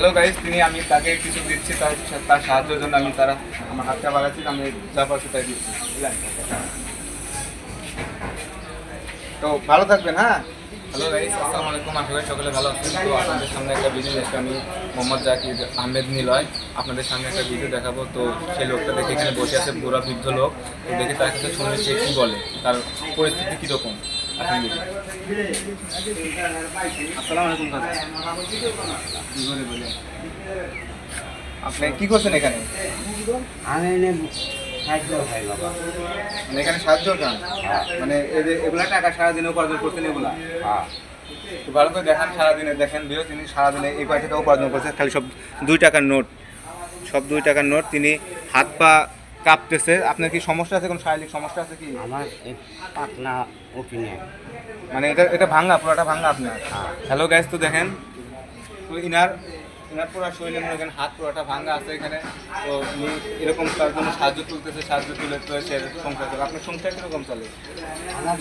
Hello guys, আমি তাকে কিছু দিচ্ছি, তার সাহায্যের জন্য আমি আমার হাতটা বাড়াচ্ছি, আমি যা পারছি তাই দিচ্ছি, বুঝলেন? তো ভালো থাকবেন। হ্যাঁ, হ্যালো গাইস, আসসালামু আলাইকুম। আশা করি সকলে ভালো আছেন। তো আপনাদের সামনে একটা ভিডিও দেখছি, আমি মোহাম্মদ জাকির আহমেদ নিলয় আপনাদের সামনে একটা ভিডিও দেখাবো। তো সেই লোকটা দেখে এখানে বসে আছে, বুড়া বৃদ্ধ লোক। তো দেখে তার কাছে শুনে সে কী বলে, তার পরিস্থিতি কীরকম। আসসালামু আলাইকুম কাকা। আপনি কি করছেন এখানে? আমি সাহায্য খাই বাবা, মানে এখানে সাহায্য খান? মানে এগুলা টাকা সারাদিনে উপার্জন করছেন এগুলা? তো ভালো করে দেখান, সারাদিনে দেখেন ভিডিও। তিনি সারাদিনে এই কয় টাকা উপার্জন করছেন, খালি সব 2 টাকার নোট, সব 2 টাকার নোট। তিনি হাত পা কাঁপতেছে। আপনার কি সমস্যা আছে, কোনো শারীরিক সমস্যা আছে কি? আমার পাতনা ওপিনে, মানে এটা ভাঙা, পুরোটা ভাঙা আপনার? হ্যালো গাইস, তো দেখেন, তো ইনার পুরো শরীরে মনে করেন হাত পুরোটা ভাঙা আছে এখানে। তো উনি এরকম তার জন্য সাহায্য তুলতেছে, সাহায্য তুলে তো সে সংসার চলে। আপনার সংসার কীরকম চলে? আমার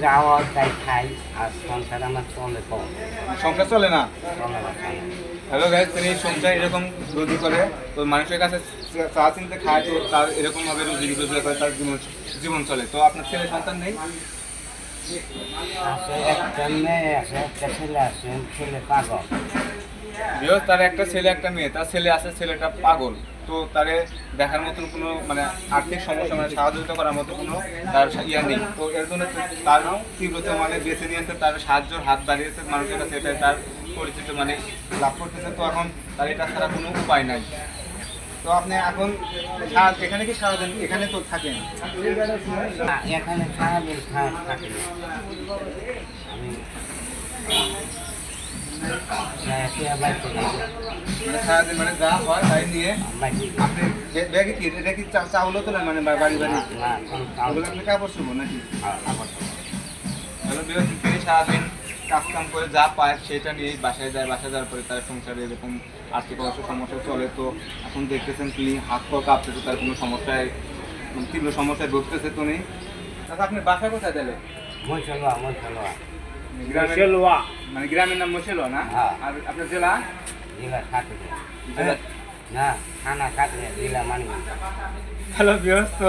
যাওয়া তাই খাই, আর সংসার আমার চলে কম, সংসার চলে না? চলে না। হ্যালো গাইস, তিনি সংসার এরকম রুজি করে, তো মানুষের কাছে চা চিনতে খায়, তো তার এরকমভাবে রোজগার করে তার জীবন চলে। তো আপনার ছেলে সন্তান নেই? আছে একটা মেয়ে, আছে একটা ছেলে, আছে ছেলে পাগল। বিকজ তার একটা ছেলে একটা মেয়ে, তার ছেলে আছে, ছেলেটা পাগল। তো তারে দেখার মতন কোনো মানে আর্থিক সমস্যা, মানে সাহায্য করার মতো কোনো তার ইয়া নেই। তো এর জন্য তার তীব্রতা মানে বেছে নিয়ে তার সাহায্যের হাত বাড়িয়েছে মানুষের কাছে, এটাই তার পরিচিত মানে লাভ করতেছে। তো এখন তার এটা ছাড়া কোনো উপায় নাই। তো আপনি এখন এখানে কি সারাদিন এখানে তো থাকেন? এখানে সারাদিন থাকি আমি, সারাদিন মানে যা হয় তাই নিয়ে আপনি ব্যাগে কি এটা কি চাউলও তোলেন, মানে বাড়ি বাড়ি ওগুলো আপনি কাপড় শুভ নাকি? তিনি সারাদিন কাজ কাম করে যা পায় সেটা নিয়ে বাসায় যায়, বাসায় যাওয়ার পরে তার সংসারে এরকম আর্থিক অবশ্য সমস্যা চলে। তো এখন দেখতেছেন তিনি হাত পা কাঁপতেছে, তার কোনো সমস্যায় তীব্র সমস্যায় ভুগতেছে। তো নেই আচ্ছা, আপনার বাসা কোথায় তাহলে? মানে গ্রামের নাম মশালোয়া না? আর আপনার জেলা? হ্যালো বিয়স, তো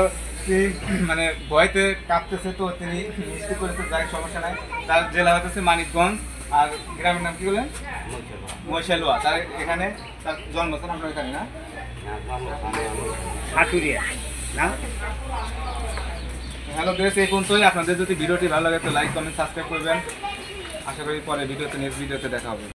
মানে ভয়তে কাঁপতেছে। তো তিনি মিষ্টি করেছে, যাই সমস্যা নাই। তার জেলা হতেছে মানিকগঞ্জ, আর গ্রামের নাম কি বলেন? মশালোয়া। তার এখানে তার জন্মস্থান আপনার এখানে না? না। হ্যালো বিয়স, এই পর্যন্তই। আপনাদের যদি ভিডিওটি ভালো লাগে তো লাইক কমেন্ট সাবস্ক্রাইব করবেন। আশা করি পরে নেক্সট ভিডিওতে দেখা হবে।